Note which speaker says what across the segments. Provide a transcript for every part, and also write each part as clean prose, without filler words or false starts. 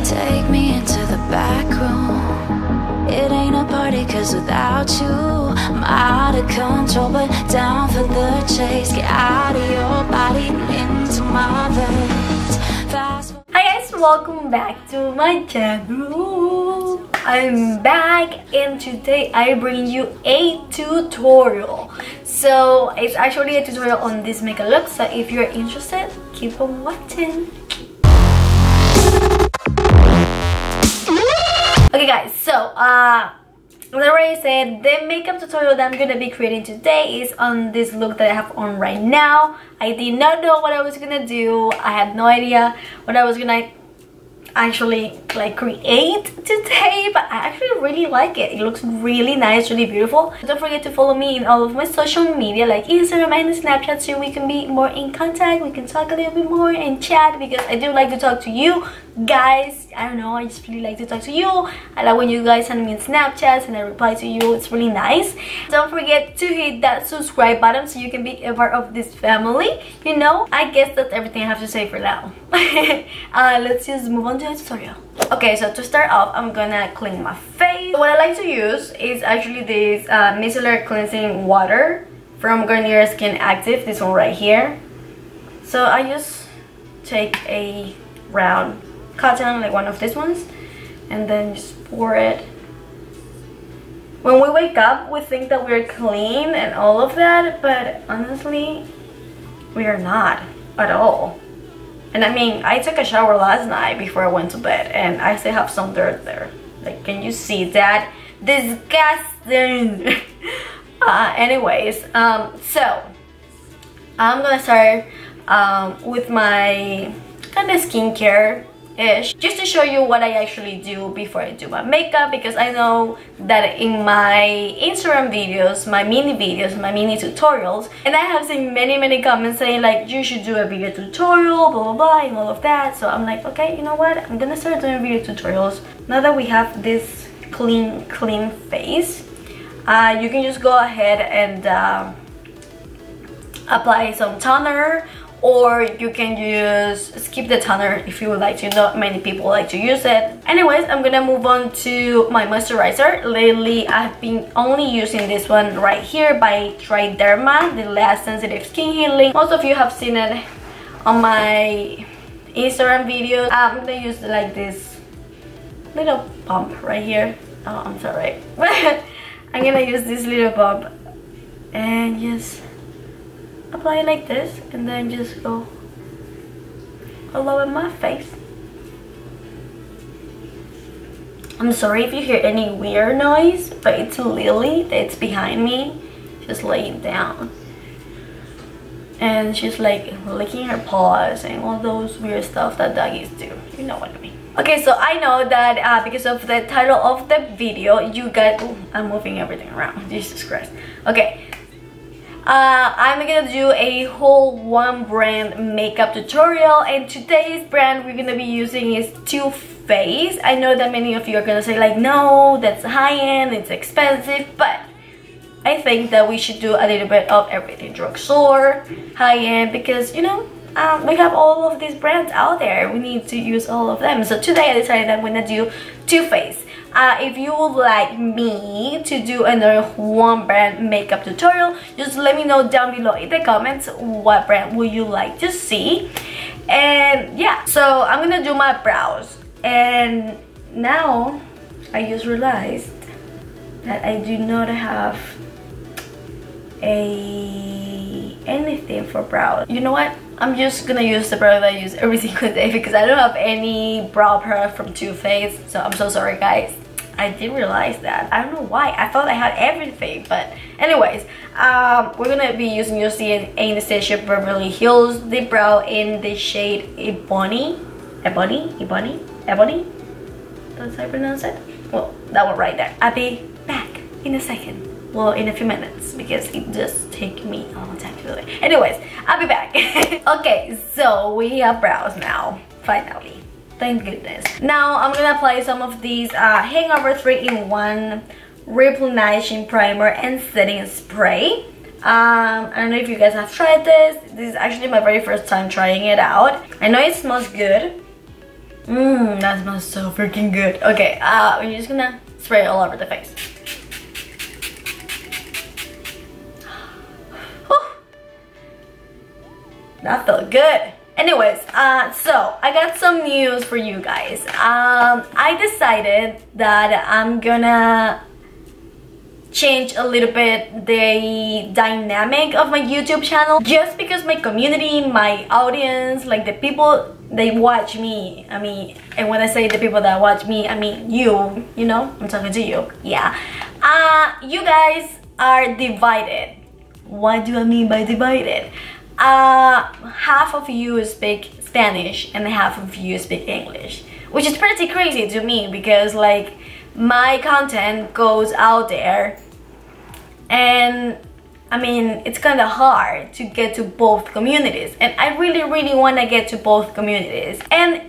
Speaker 1: Take me into the back room. It ain't a party cause without you I'm out of control, but down for the chase. Get out of your body into my veins. Fast.
Speaker 2: Hi guys, welcome back to my channel. I'm back and today I bring you a tutorial. So it's actually a tutorial on this makeup look, so if you're interested, keep on watching. Okay guys, so as I already said, the makeup tutorial that I'm gonna be creating today is on this look that I have on right now. I did not know what I was gonna do. I had no idea what I was gonna actually like create today, but I actually really like it. It looks really nice, really beautiful. Don't forget to follow me in all of my social media like Instagram and Snapchat so we can be more in contact. We can talk a little bit more and chat, because I do like to talk to you guys. I don't know, I just really like to talk to you. I like when you guys send me Snapchats and I reply to you. It's really nice. Don't forget to hit that subscribe button so you can be a part of this family. You know, I guess that's everything I have to say for now. Let's just move on to the tutorial. Okay, so to start off, I'm gonna clean my face. What I like to use is actually this micellar cleansing water from Garnier Skin Active, this one right here. So I just take a round cotton, like one of these ones, and then just pour it. When we wake up, we think that we're clean and all of that, but honestly, we are not at all. And I mean, I took a shower last night before I went to bed, and I still have some dirt there. Like, can you see that? Disgusting. Anyways, so I'm gonna start with my kind of skincare-ish, just to show you what I actually do before I do my makeup, because I know that in my Instagram videos, my mini videos, my mini tutorials, and I have seen many comments saying like, you should do a video tutorial, blah blah blah, and all of that. So I'm like, okay, you know what, I'm gonna start doing video tutorials now that we have this clean face. You can just go ahead and apply some toner, or you can just skip the toner if you would like to. Not many people like to use it. Anyways, I'm gonna move on to my moisturizer. Lately, I've been only using this one right here by Tryderma, the Last Sensitive Skin Healing. Most of you have seen it on my Instagram videos. I'm gonna use like this little pump right here. Oh, I'm sorry. I'm gonna use this little pump and just apply it like this, and then just go all over my face. I'm sorry if you hear any weird noise, but it's Lily that's behind me, just laying down, and she's like licking her paws and all those weird stuff that doggies do. You know what I mean. Okay, so I know that because of the title of the video, you guys, I'm moving everything around, Jesus Christ. Okay, I'm gonna do a whole one brand makeup tutorial, and today's brand we're gonna be using is Too Faced. I know that many of you are gonna say like, no, that's high-end, it's expensive, but I think that we should do a little bit of everything. Drugstore, high-end, because you know, we have all of these brands out there. We need to use all of them. So today I decided I'm gonna do Too Faced. If you would like me to do another one brand makeup tutorial, just let me know down below in the comments what brand would you like to see. And yeah, so I'm gonna do my brows, and now I just realized that I do not have anything for brows. You know what? I'm just gonna use the product I use every single day, because I don't have any brow product from Too Faced. So I'm so sorry guys, I didn't realize that. I don't know why, I thought I had everything. But anyways, we're gonna be using the Anastasia Beverly Hills Deep Brow in the shade Ebony. That's how I pronounce it. Well, that one right there. I'll be back in a second. Well, in a few minutes, because it just takes me a long time to do it. Anyways, I'll be back. Okay, so we have brows now, finally. Thank goodness. Now I'm gonna apply some of these Hangover 3-in-1 Replenishing Primer and Setting Spray. I don't know if you guys have tried this. This is actually my very first time trying it out. I know it smells good. That smells so freaking good. Okay, we're just gonna spray it all over the face. That felt good. Anyways, so I got some news for you guys. I decided that I'm gonna change a little bit the dynamic of my YouTube channel, just because my community, my audience, like the people they watch me, I mean, and when I say the people that watch me, I mean you know, I'm talking to you. Yeah, you guys are divided. What do I mean by divided? Half of you speak Spanish and half of you speak English, which is pretty crazy to me, because like my content goes out there, and I mean, it's kind of hard to get to both communities, and I really want to get to both communities. And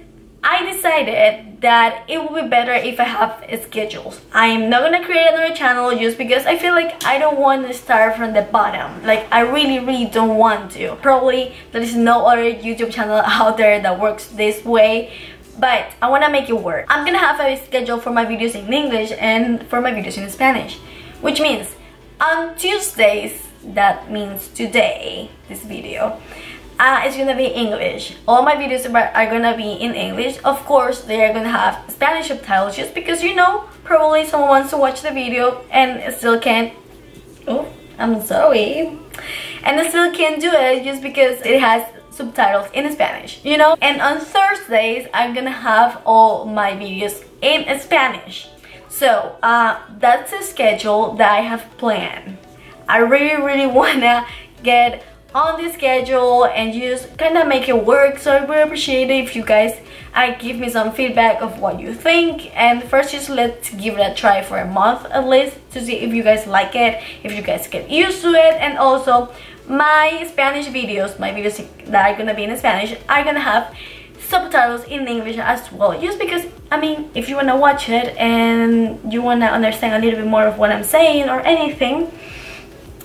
Speaker 2: I decided that it would be better if I have schedules. I'm not gonna create another channel just because I feel like I don't want to start from the bottom. Like, I really don't want to. Probably there is no other YouTube channel out there that works this way, but I want to make it work. I'm gonna have a schedule for my videos in English and for my videos in Spanish, which means on Tuesdays, that means today, this video, it's gonna be English. All my videos are gonna be in English. Of course, they are gonna have Spanish subtitles, just because, you know, probably someone wants to watch the video and still can't. Oh, I'm sorry. And I still can't do it just because it has subtitles in Spanish, you know. And on Thursdays, I'm gonna have all my videos in Spanish. So that's a schedule that I have planned. I really wanna get on the schedule and just kind of make it work. So I would appreciate it if you guys give me some feedback of what you think. And first, just let's give it a try for a month at least, to see if you guys like it, if you guys get used to it. And also, my Spanish videos, my videos that are gonna be in Spanish, are gonna have subtitles in English as well, just because, I mean, if you wanna watch it and you wanna understand a little bit more of what I'm saying or anything,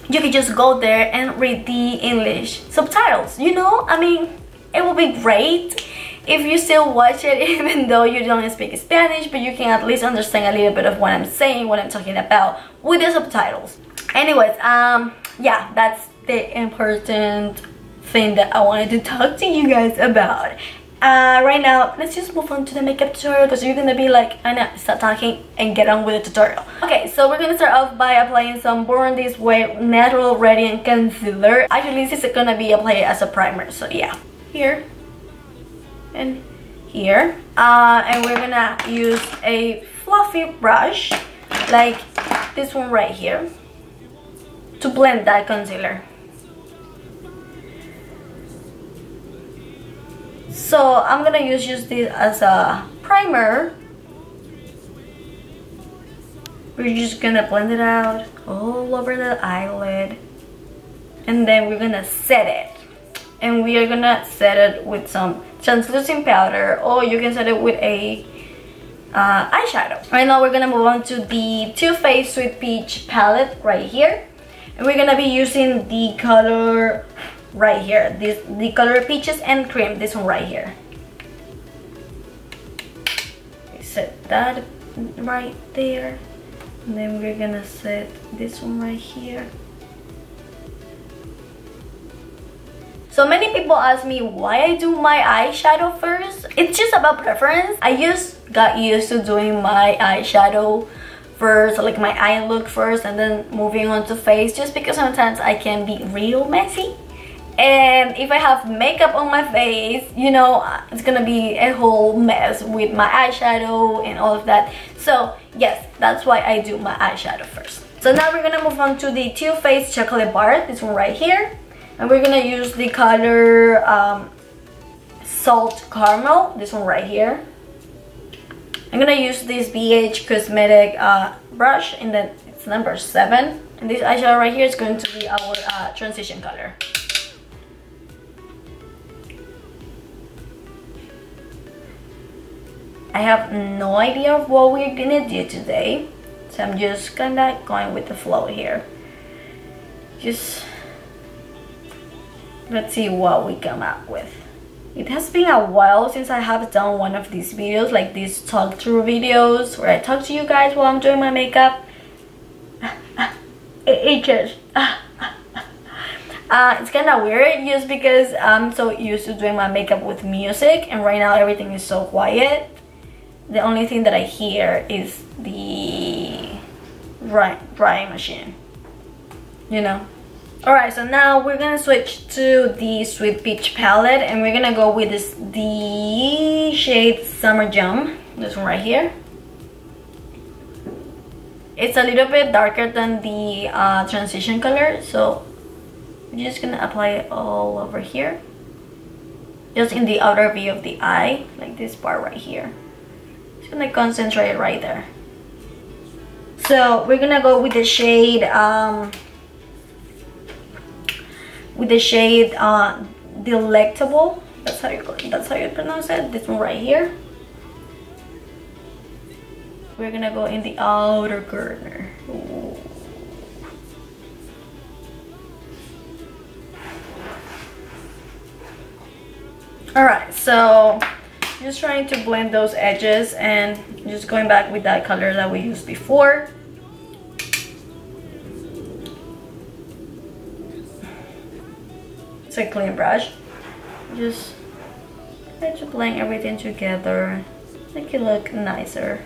Speaker 2: you can just go there and read the English subtitles, you know. I mean, it would be great if you still watch it even though you don't speak Spanish, but you can at least understand a little bit of what I'm saying, what I'm talking about with the subtitles. Anyways, yeah, that's the important thing that I wanted to talk to you guys about. Right now, let's just move on to the makeup tutorial, because you're gonna be like, Anna, stop talking and get on with the tutorial. Okay, so we're gonna start off by applying some Born This Way Natural Radiant Concealer. Actually, this is gonna be applied as a primer, so yeah. Here and here. And we're gonna use a fluffy brush, like this one right here, to blend that concealer. So I'm gonna use this as a primer. We're just gonna blend it out all over the eyelid, and then we're gonna set it. And we are gonna set it with some translucent powder, or you can set it with a eyeshadow. Right now we're gonna move on to the Too Faced Sweet Peach palette right here, and we're gonna be using the color right here, the color Peaches and Cream, this one right here. Set that right there, and then we're gonna set this one right here. So many people ask me why I do my eyeshadow first. It's just about preference. I just got used to doing my eyeshadow first, like my eye look first, and then moving on to face, just because sometimes I can be real messy. And if I have makeup on my face, you know, it's gonna be a whole mess with my eyeshadow and all of that. So yes, that's why I do my eyeshadow first. So now we're gonna move on to the Too Faced Chocolate Bar, this one right here. And we're gonna use the color Salt Caramel, this one right here. I'm gonna use this BH Cosmetic brush, and then it's number 7. And this eyeshadow right here is going to be our transition color. I have no idea of what we're gonna do today, so I'm just kinda going with the flow here. Just let's see what we come up with. It has been a while since I have done one of these videos, like these talk through videos where I talk to you guys while I'm doing my makeup. It's kind of weird just because I'm so used to doing my makeup with music, and right now everything is so quiet. The only thing that I hear is the drying machine, you know. Alright, so now we're gonna switch to the Sweet Peach palette, and we're gonna go with the shade Summer Jam, this one right here. It's a little bit darker than the transition color, so I'm just gonna apply it all over here, just in the outer V of the eye, like this part right here. Just gonna concentrate right there. So we're gonna go with the shade Delectable. That's how you pronounce it. This one right here. We're gonna go in the outer corner. Ooh. Alright, so just trying to blend those edges and just going back with that color that we used before. It's a clean brush. Just try to blend everything together, make it look nicer.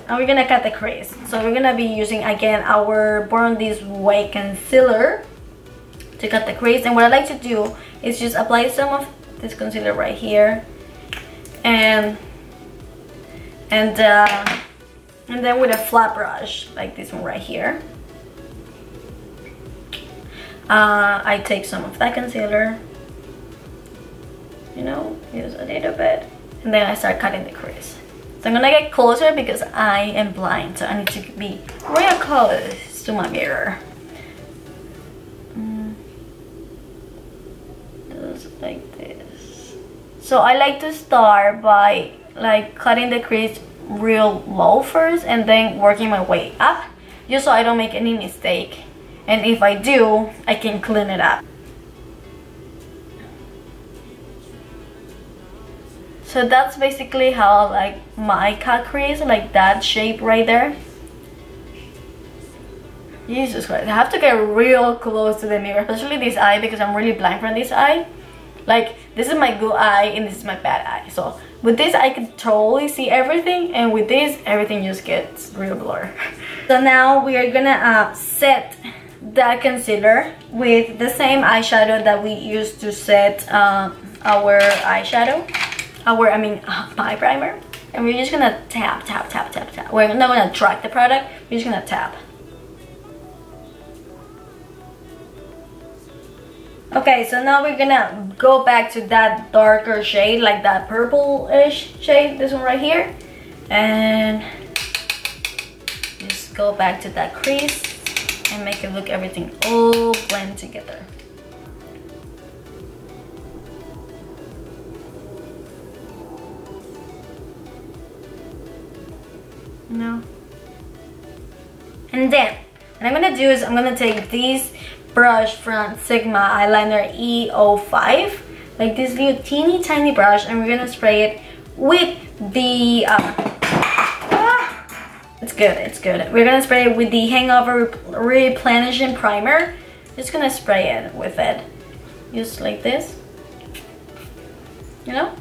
Speaker 2: And we're gonna cut the crease. So we're gonna be using again our Born This Way concealer to cut the crease. And what I like to do is just apply some of this concealer right here, and then with a flat brush like this one right here, I take some of that concealer, you know, use a little bit, and then I start cutting the crease. So I'm gonna get closer because I am blind, so I need to be real close to my mirror. Just like this. So I like to start by like cutting the crease real low first and then working my way up, just so I don't make any mistake. And if I do, I can clean it up. So that's basically how like my cut crease, like that shape right there. Jesus Christ, I have to get real close to the mirror, especially this eye, because I'm really blind from this eye. Like, this is my good eye and this is my bad eye. So with this I can totally see everything, and with this everything just gets real blur. So now we are gonna set that concealer with the same eyeshadow that we used to set our eyeshadow, my primer. And we're just gonna tap, tap, tap, tap, tap. We're not gonna track the product, we're just gonna tap. Okay, so now we're gonna go back to that darker shade, like that purple-ish shade, this one right here. And just go back to that crease and make it look everything all blend together. No. And then what I'm gonna do is I'm gonna take this brush from Sigma eyeliner E05, like this little teeny tiny brush, and we're gonna spray it with the it's good. We're gonna spray it with the Hangover Replenishing primer. Just gonna spray it with it, just like this, you know.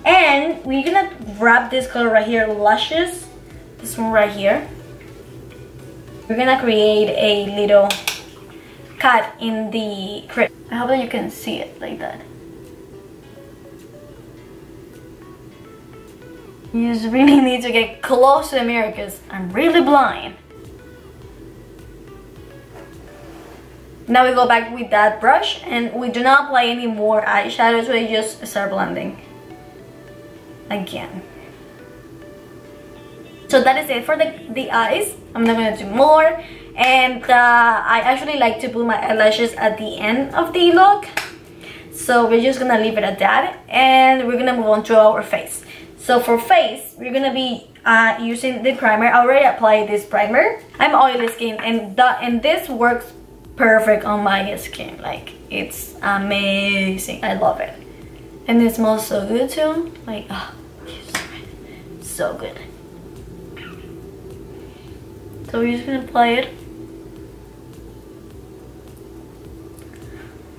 Speaker 2: And we're gonna grab this color right here, Luscious, this one right here. We're gonna create a little cut in the crease. I hope that you can see it like that. You just really need to get close to the mirror because I'm really blind. Now we go back with that brush and we do not apply any more eyeshadows, we just start blending again. So that is it for the eyes. I'm not gonna do more. And I actually like to put my eyelashes at the end of the look. So we're just gonna leave it at that. And we're gonna move on to our face. So for face, we're gonna be using the primer. I already applied this primer. I'm oily skin, and this works perfect on my skin. Like, It's amazing. I love it. And it smells so good too. Like, oh, so good. So we're just gonna apply it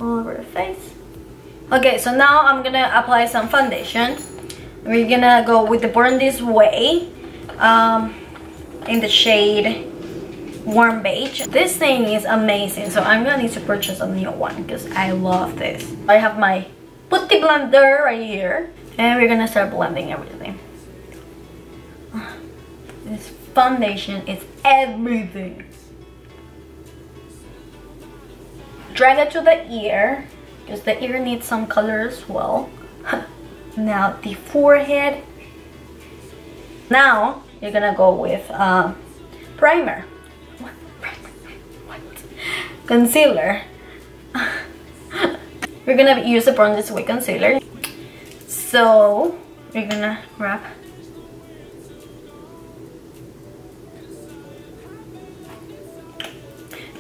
Speaker 2: all over the face. Okay, so now I'm gonna apply some foundation. We're gonna go with the Born This Way in the shade Warm Beige. This thing is amazing, so I'm gonna need to purchase a new one because I love this. I have my putty blender right here, and we're gonna start blending everything. This foundation is everything. Drag it to the ear because the ear needs some color as well. Now the forehead. Now you're gonna go with primer. What? Concealer. We're gonna use the Born This Way concealer. So we're gonna wrap.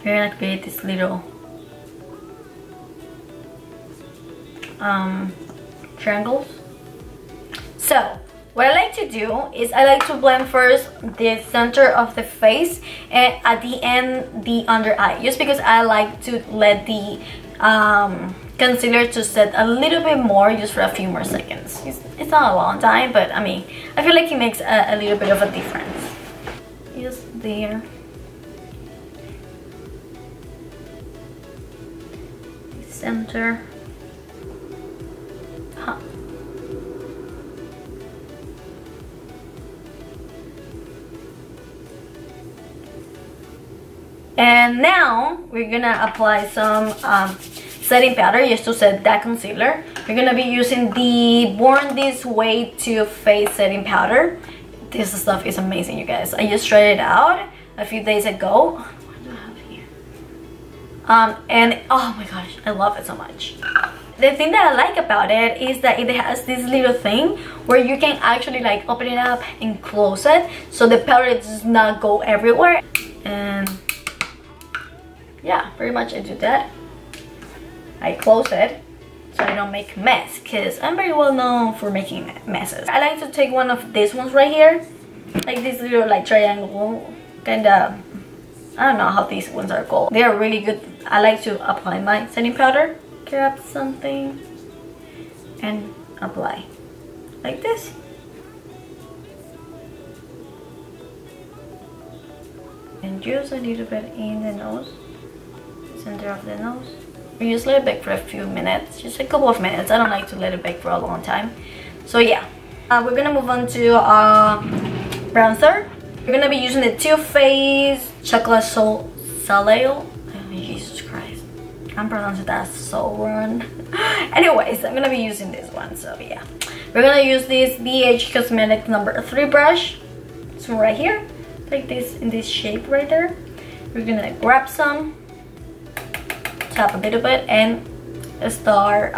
Speaker 2: We're gonna create this little triangles. So what I like to do is I like to blend first the center of the face and at the end the under eye, just because I like to let the concealer to set a little bit more, just for a few more seconds. It's not a long time, but I mean, I feel like it makes a little bit of a difference. Just there. Center. And now we're gonna apply some setting powder just to set that concealer. We're gonna be using the Born This Way Too Faced setting powder. This stuff is amazing, you guys. I just tried it out a few days ago. What do I have here? And oh my gosh, I love it so much. The thing that I like about it is that it has this little thing where you can actually like open it up and close it, so the powder does not go everywhere. And yeah, pretty much I do that. I close it so I don't make a mess, because I'm very well known for making messes. I like to take one of these ones right here, like this little like triangle kind of, I don't know how these ones are called. They are really good. I like to apply my setting powder, grab something and apply like this. And just a little bit in the nose, center of the nose. We just let it bake for a few minutes, just a couple of minutes. I don't like to let it bake for a long time. So yeah, we're gonna move on to bronzer. We're gonna be using the Too Faced Chocolate Soleil. Oh, Jesus Christ, I'm pronouncing that so wrong. Anyways, I'm gonna be using this one. So yeah, we're gonna use this BH Cosmetics number 3 brush. So right here, like this, in this shape right there. We're gonna grab some, tap a little bit, and start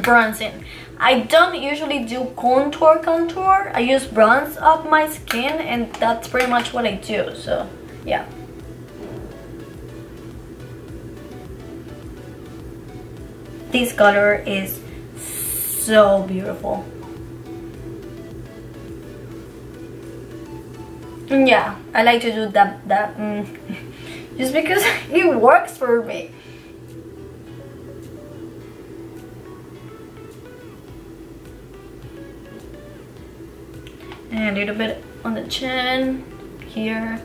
Speaker 2: bronzing. I don't usually do contour. I use bronze up my skin, and that's pretty much what I do. So yeah. This color is so beautiful. And yeah, I like to do that just because it works for me. And a little bit on the chin here.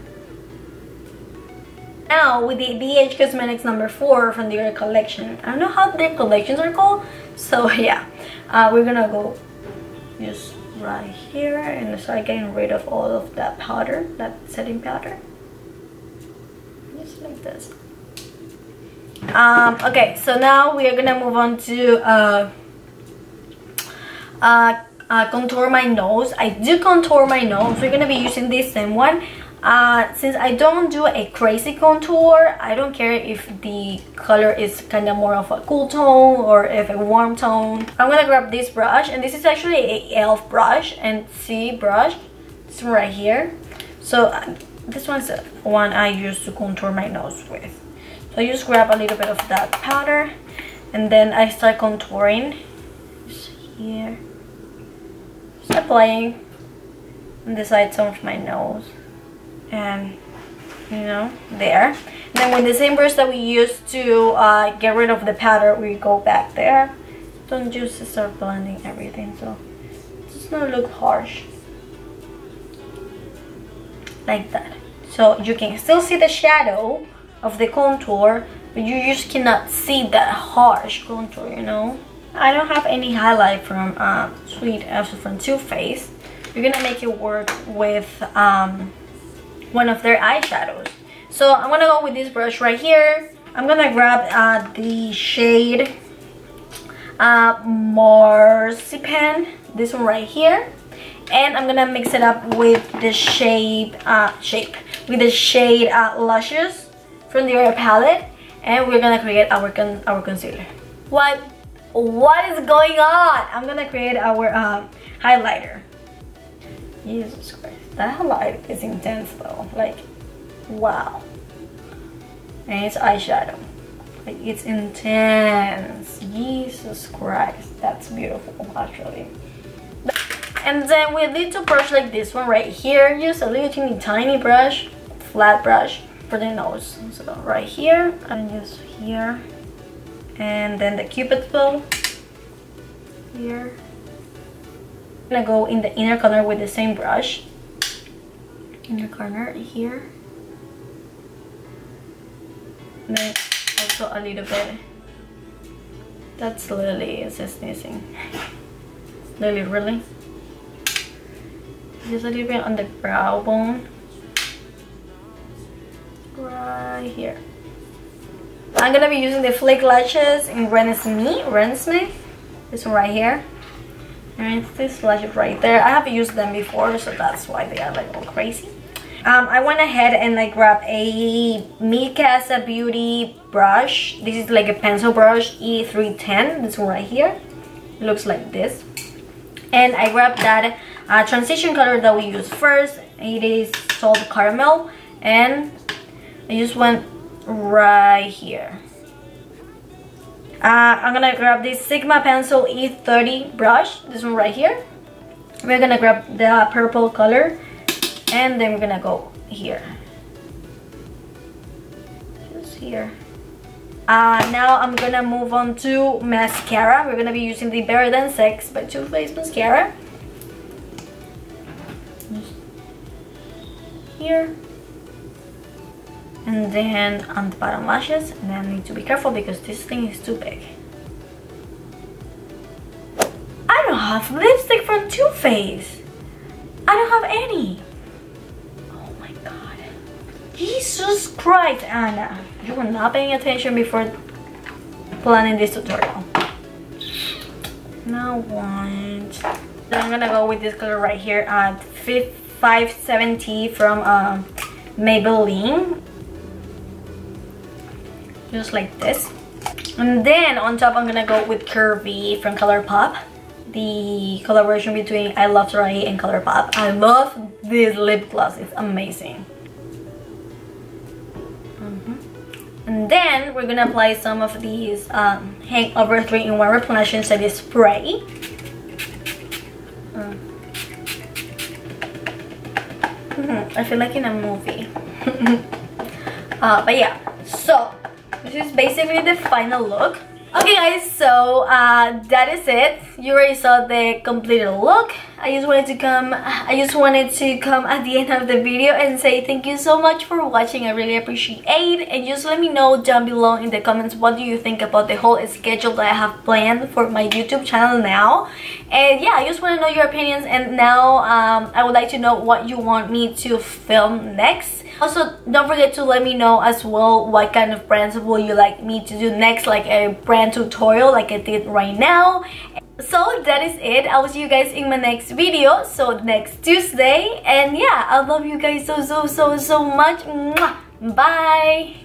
Speaker 2: Now with the BH Cosmetics number 4 from their collection. I don't know how their collections are called. So yeah, we're gonna go just right here and start getting rid of all of that powder, that setting powder. Just like this. Okay, so now we are gonna move on to contour my nose. I do contour my nose. We're gonna be using this same one. Since I don't do a crazy contour, I don't care if the color is kind of more of a cool tone or if a warm tone. I'm gonna grab this brush, and this is actually a e.l.f. brush and C brush. It's right here. So this one's the one I use to contour my nose with. So I just grab a little bit of that powder, and then I start contouring. Just here. Just applying on the sides of my nose. And, you know, there. And then with the same brush that we used to get rid of the powder, we go back there. Don't just start blending everything, so it's not look harsh. Like that. So you can still see the shadow of the contour, but you just cannot see that harsh contour, you know. I don't have any highlight from from Too Faced. You're gonna make it work with one of their eyeshadows. So I'm gonna go with this brush right here. I'm gonna grab the shade Marzipan, this one right here, and I'm gonna mix it up with the shade Luscious from the Ethereal palette, and we're gonna create our concealer. What is going on? I'm gonna create our highlighter. Jesus Christ, that highlight is intense though. Like, wow. And it's eyeshadow. Like, it's intense. Jesus Christ, that's beautiful actually. And then we need to brush like this one right here. Use a little tiny brush, flat brush for the nose. So right here and just here, and then the Cupid's bow here. I'm gonna go in the inner corner with the same brush. Inner corner here. And then also a little bit. That's Lily is just sneezing. Lily, really? Just a little bit on the brow bone. Right here. I'm gonna be using the Flake Lashes in Renesmee. This one right here. And it's this lashes right there. I have used them before, so that's why they are like all crazy. I went ahead and I grabbed a Mikasa Beauty brush. This is like a pencil brush, E310. This one right here. It looks like this. And I grabbed that transition color that we used first. It is Salt Caramel. And I just went right here. I'm gonna grab this Sigma Pencil E30 brush, this one right here. We're gonna grab the purple color, and then we're gonna go here. Just here. Now I'm gonna move on to mascara. We're gonna be using the Better Than Sex by Too Faced mascara. Here. And then on the bottom lashes, and then I need to be careful because this thing is too big. I don't have lipstick from Too Faced. I don't have any. Oh my god. Jesus Christ, Anna. You were not paying attention before planning this tutorial. Now what? Then I'm gonna go with this color right here at 570 from Maybelline. Just like this. And then on top I'm gonna go with Curvii from ColourPop, the collaboration between ILUVSARAHI and ColourPop. I love this lip gloss, it's amazing. And then we're gonna apply some of these Hangover 3-in-1 Replenishing Setting Spray. I feel like in a movie. But yeah, so this is basically the final look. Okay guys, so that is it. You already saw the completed look. I just wanted to come at the end of the video and say thank you so much for watching. I really appreciate it, and just let me know down below in the comments what do you think about the whole schedule that I have planned for my YouTube channel now. And yeah, I just want to know your opinions, and now I would like to know what you want me to film next. Also, don't forget to let me know as well what kind of brands will you like me to do next, like a brand tutorial like I did right now. So that is it. I will see you guys in my next video, so next Tuesday. And yeah, I love you guys so much. Bye.